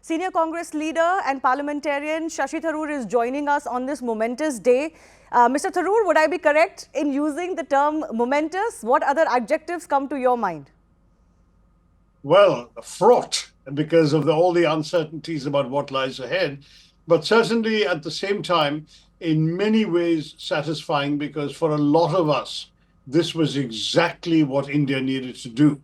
Senior Congress leader and parliamentarian Shashi Tharoor is joining us on this momentous day. Mr. Tharoor, would I be correct in using the term momentous? What other adjectives come to your mind? Well, fraught because of all the uncertainties about what lies ahead, but certainly at the same time, in many ways satisfying because for a lot of us, this was exactly what India needed to do.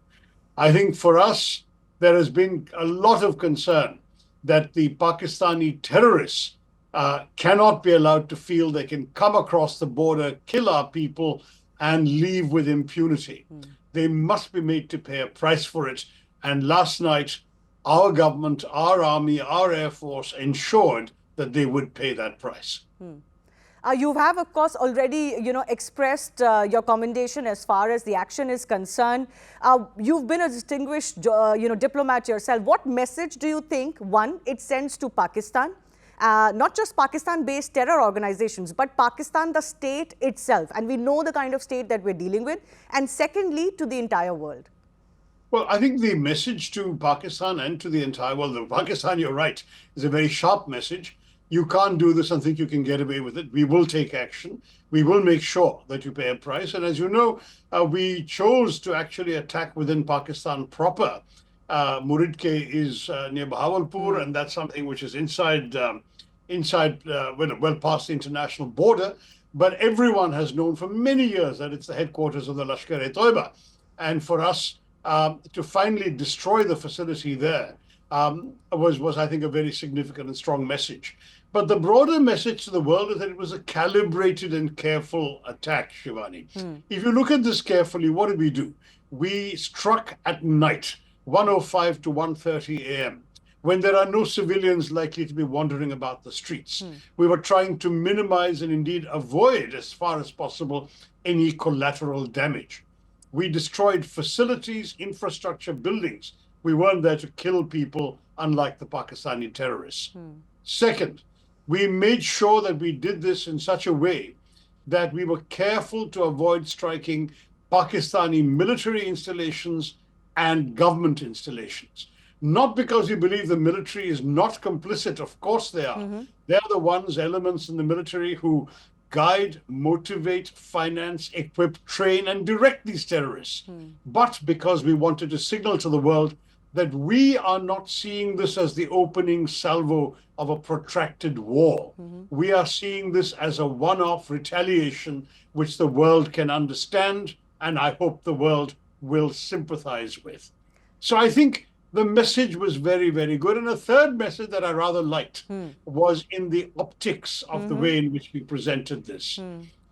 I think for us, there has been a lot of concern that the Pakistani terrorists cannot be allowed to feel they can come across the border, kill our people, and leave with impunity. They must be made to pay a price for it. And last night, our government, our army, our Air Force ensured that they would pay that price. You have, of course, already, expressed your commendation as far as the action is concerned. You've been a distinguished, diplomat yourself. What message do you think, one, it sends to Pakistan? Not just Pakistan-based terror organizations, but Pakistan, the state itself. And we know the kind of state that we're dealing with. And secondly, to the entire world. Well, I think the message to Pakistan and to the entire world, Pakistan, you're right, is a very sharp message. You can't do this and think you can get away with it. We will take action. We will make sure that you pay a price. And as you know, we chose to actually attack within Pakistan proper. Muridke is near Bahawalpur, and that's something which is inside, well past the international border. But everyone has known for many years that it's the headquarters of the Lashkar-e-Toiba. And for us to finally destroy the facility there was, I think, a very significant and strong message. But the broader message to the world is that it was a calibrated and careful attack, Shivani. If you look at this carefully, what did we do? We struck at night, 1:05 to 1:30 a.m., when there are no civilians likely to be wandering about the streets. We were trying to minimize and indeed avoid, as far as possible, any collateral damage. We destroyed facilities, infrastructure, buildings. We weren't there to kill people, unlike the Pakistani terrorists. Second, we made sure that we did this in such a way that we were careful to avoid striking Pakistani military installations and government installations. Not because we believe the military is not complicit, of course they are. They're the elements in the military who guide, motivate, finance, equip, train, and direct these terrorists. But because we wanted to signal to the world that we are not seeing this as the opening salvo of a protracted war. We are seeing this as a one-off retaliation which the world can understand, and I hope the world will sympathize with. So I think the message was very, very good. And a third message that I rather liked was in the optics of the way in which we presented this.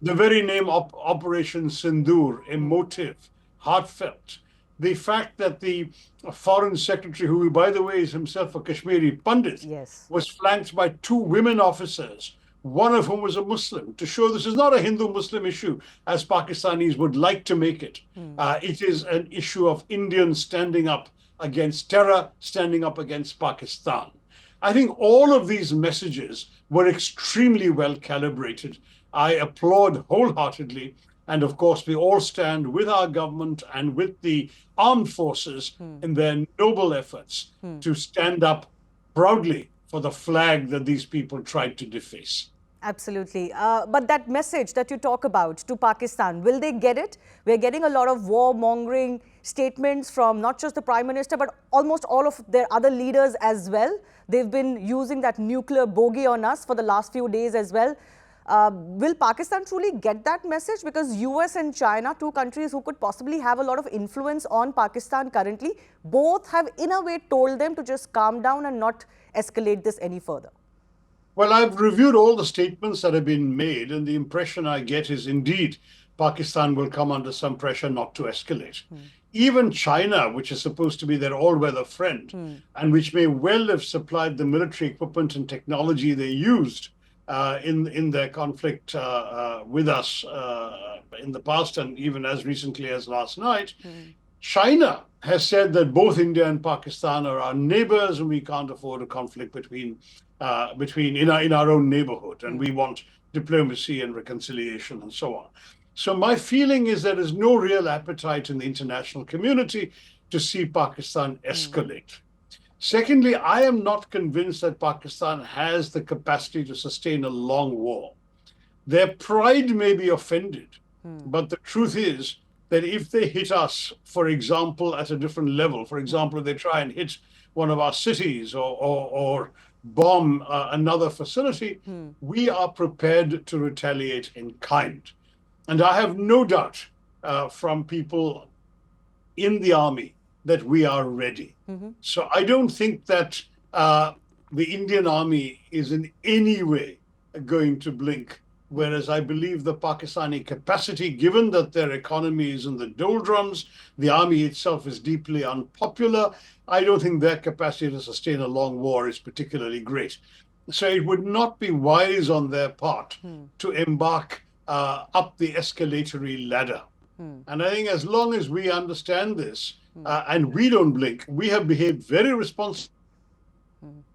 The very name Operation Sindoor, emotive, heartfelt. The fact that the foreign secretary, who, by the way, is himself a Kashmiri Pandit, was flanked by two women officers, one of whom was a Muslim, to show this is not a Hindu-Muslim issue, as Pakistanis would like to make it. It is an issue of Indians standing up against terror, standing up against Pakistan. I think all of these messages were extremely well calibrated. I applaud wholeheartedly. And of course, we all stand with our government and with the armed forces in their noble efforts to stand up proudly for the flag that these people tried to deface. Absolutely. But that message that you talk about to Pakistan, will they get it? We're getting a lot of warmongering statements from not just the Prime Minister, but almost all of their other leaders as well. They've been using that nuclear bogey on us for the last few days as well. Will Pakistan truly get that message? Because US and China, two countries who could possibly have a lot of influence on Pakistan currently, both have in a way told them to just calm down and not escalate this any further. Well, I've reviewed all the statements that have been made, and the impression I get is indeed Pakistan will come under some pressure not to escalate. Even China, which is supposed to be their all-weather friend, and which may well have supplied the military equipment and technology they used in their conflict with us in the past and even as recently as last night, China has said that both India and Pakistan are our neighbors and we can't afford a conflict in our own neighborhood, and we want diplomacy and reconciliation and so on. So my feeling is there is no real appetite in the international community to see Pakistan escalate. Secondly, I am not convinced that Pakistan has the capacity to sustain a long war. Their pride may be offended, but the truth is that if they hit us, for example, at a different level, for example, if they try and hit one of our cities or bomb another facility, we are prepared to retaliate in kind. And I have no doubt from people in the army that we are ready. So I don't think that the Indian army is in any way going to blink. Whereas I believe the Pakistani capacity, given that their economy is in the doldrums, the army itself is deeply unpopular, I don't think their capacity to sustain a long war is particularly great. So it would not be wise on their part to embark up the escalatory ladder. And I think as long as we understand this and we don't blink, we have behaved very responsibly.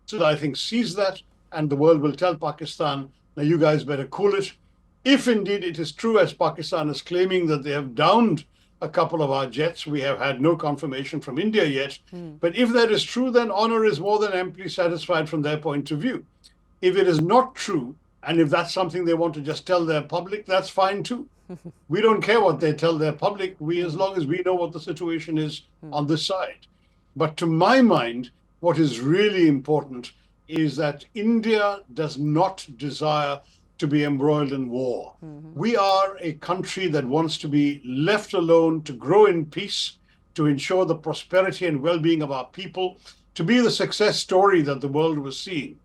So I think sees that, and the world will tell Pakistan, now you guys better cool it. If indeed it is true, as Pakistan is claiming, that they have downed a couple of our jets, we have had no confirmation from India yet. But if that is true, then honor is more than amply satisfied from their point of view. If it is not true, and if that's something they want to just tell their public, that's fine too. We don't care what they tell their public, as long as we know what the situation is on this side. But to my mind, what is really important is that India does not desire to be embroiled in war. We are a country that wants to be left alone to grow in peace, to ensure the prosperity and well-being of our people, to be the success story that the world was seeing.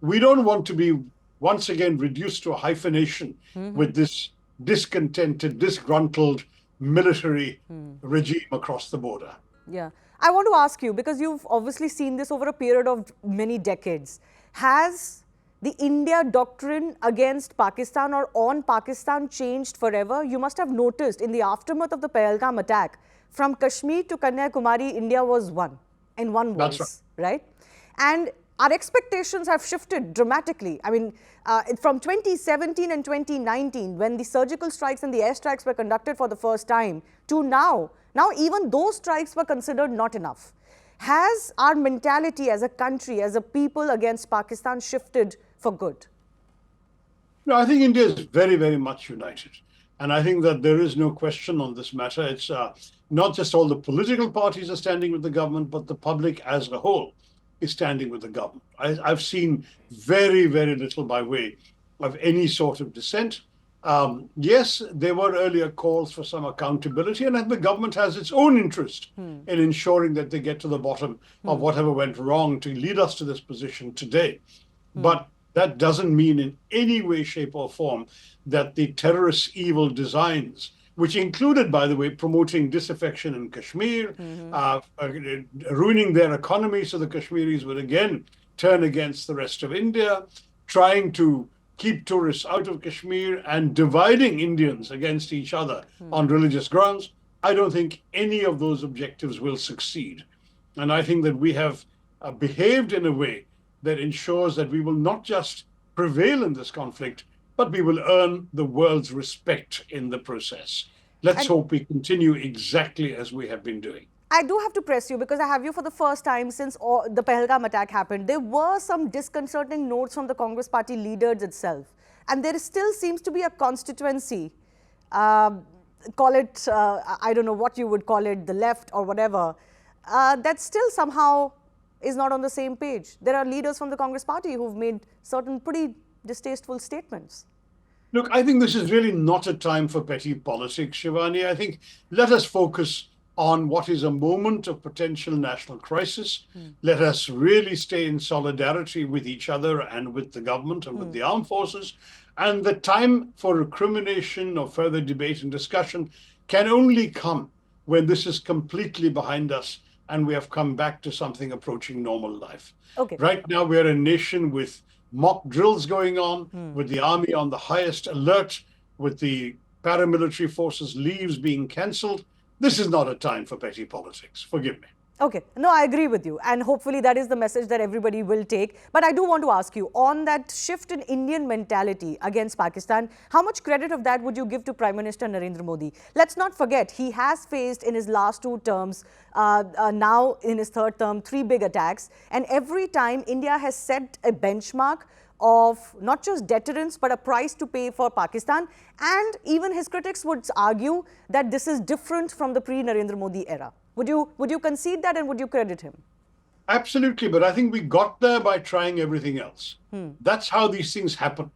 We don't want to be once again reduced to a hyphenation with this discontented, disgruntled military regime across the border. Yeah. I want to ask you, because you've obviously seen this over a period of many decades, has the India doctrine against Pakistan or on Pakistan changed forever? You must have noticed in the aftermath of the Pahalgam attack, from Kashmir to Kanyakumari, India was one, in one voice. That's right? And our expectations have shifted dramatically. I mean, from 2017 and 2019, when the surgical strikes and the airstrikes were conducted for the first time, to now even those strikes were considered not enough. Has our mentality as a country, as a people against Pakistan shifted for good? No, I think India is very, very much united. And I think that there is no question on this matter. It's not just all the political parties are standing with the government, but the public as a whole is standing with the government. I've seen very, very little by way of any sort of dissent. Yes, there were earlier calls for some accountability, and the government has its own interest in ensuring that they get to the bottom of whatever went wrong to lead us to this position today. But that doesn't mean in any way, shape, or form that the terrorist evil designs, which included, by the way, promoting disaffection in Kashmir, ruining their economy so the Kashmiris would again turn against the rest of India, trying to keep tourists out of Kashmir and dividing Indians against each other on religious grounds. I don't think any of those objectives will succeed. And I think that we have behaved in a way that ensures that we will not just prevail in this conflict, but we will earn the world's respect in the process. Let's hope we continue exactly as we have been doing. I do have to press you, because I have you for the first time since the Pahalgam attack happened. There were some disconcerting notes from the Congress party leaders itself. And there still seems to be a constituency, call it, I don't know what you would call it, the left or whatever, that still somehow is not on the same page. There are leaders from the Congress party who've made certain pretty distasteful statements. Look, I think this is really not a time for petty politics, Shivani. I think let us focus on what is a moment of potential national crisis. Let us really stay in solidarity with each other and with the government and with the armed forces. And the time for recrimination or further debate and discussion can only come when this is completely behind us and we have come back to something approaching normal life. Okay. Right now, we're a nation with mock drills going on, with the army on the highest alert, with the paramilitary forces' leaves being cancelled. This is not a time for petty politics. Forgive me. Okay, no, I agree with you, and hopefully that is the message that everybody will take. But I do want to ask you, on that shift in Indian mentality against Pakistan, how much credit of that would you give to Prime Minister Narendra Modi? Let's not forget, he has faced in his last 2 terms, now in his third term, 3 big attacks, and every time India has set a benchmark of not just deterrence but a price to pay for Pakistan, and even his critics would argue that this is different from the pre-Narendra Modi era. Would you concede that, and would you credit him? Absolutely, but I think we got there by trying everything else. That's how these things happen.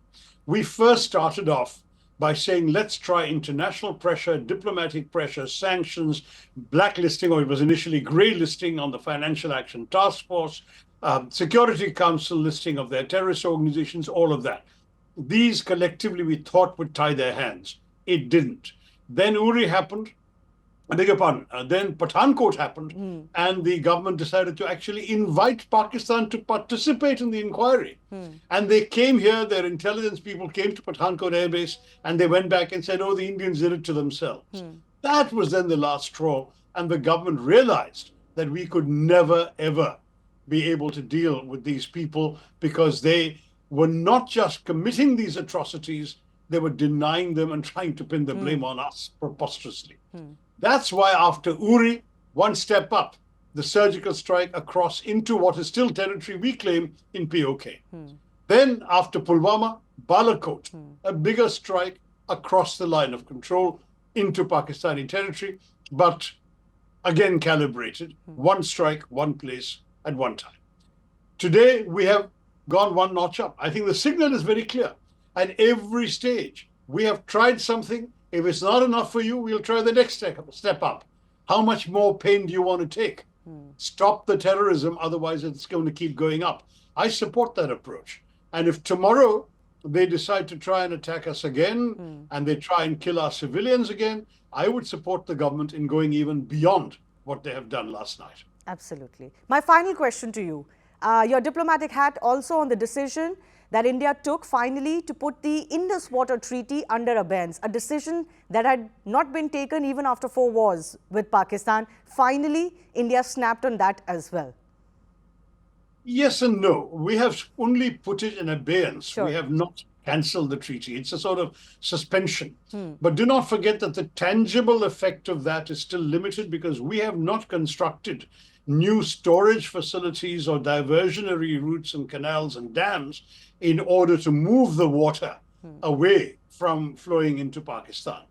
We first started off by saying, let's try international pressure, diplomatic pressure, sanctions, blacklisting, or it was initially grey listing on the Financial Action Task Force, Security Council listing of their terrorist organizations, all of that. These collectively we thought would tie their hands. It didn't. Then Uri happened. I beg your pardon. Then Pathankot happened, and the government decided to actually invite Pakistan to participate in the inquiry. And they came here, their intelligence people came to Pathankot Air Base, and they went back and said, oh, the Indians did it to themselves. That was then the last straw, and the government realized that we could never, ever be able to deal with these people because they were not just committing these atrocities, they were denying them and trying to pin the blame on us preposterously. That's why after Uri, one step up, the surgical strike across into what is still territory we claim in POK. Then after Pulwama, Balakot, a bigger strike across the line of control into Pakistani territory, but again calibrated, one strike, one place at one time. Today, we have gone one notch up. I think the signal is very clear. At every stage, we have tried something. If it's not enough for you, we'll try the next step up. How much more pain do you want to take? Stop the terrorism, otherwise it's going to keep going up. I support that approach. And if tomorrow they decide to try and attack us again, and they try and kill our civilians again, I would support the government in going even beyond what they have done last night. Absolutely. My final question to you, your diplomatic hat also on the decision that India took finally to put the Indus Water Treaty under abeyance, a decision that had not been taken even after 4 wars with Pakistan. Finally, India snapped on that as well. Yes and no. We have only put it in abeyance. Sure. We have not cancelled the treaty. It's a sort of suspension. But do not forget that the tangible effect of that is still limited because we have not constructed new storage facilities or diversionary routes and canals and dams in order to move the water away from flowing into Pakistan.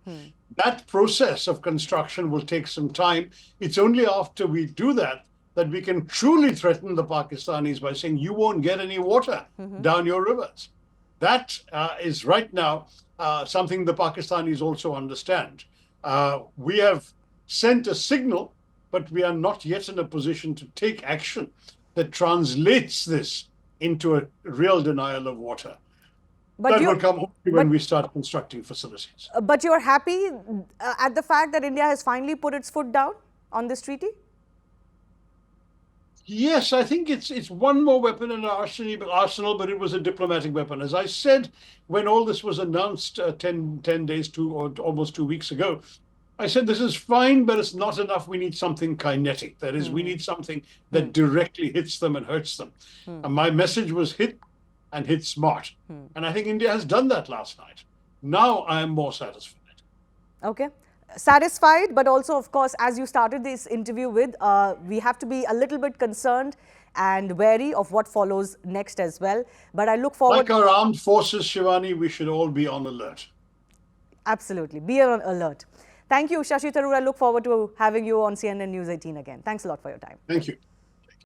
That process of construction will take some time. It's only after we do that that we can truly threaten the Pakistanis by saying, you won't get any water down your rivers. That is right now something the Pakistanis also understand. We have sent a signal, but we are not yet in a position to take action that translates this into a real denial of water. But that will come only when we start constructing facilities. But you're happy at the fact that India has finally put its foot down on this treaty? Yes, I think it's one more weapon in our arsenal, but it was a diplomatic weapon. As I said, when all this was announced 10 days or almost 2 weeks ago, I said, this is fine, but it's not enough. We need something kinetic. That is, we need something that directly hits them and hurts them. And my message was hit and hit smart. And I think India has done that last night. Now I am more satisfied. Okay. Satisfied, but also, of course, as you started this interview with, we have to be a little bit concerned and wary of what follows next as well. But I look forward... Like our armed forces, Shivani, we should all be on alert. Absolutely. Be on alert. Thank you, Shashi Tharoor. I look forward to having you on CNN News 18 again. Thanks a lot for your time. Thank you.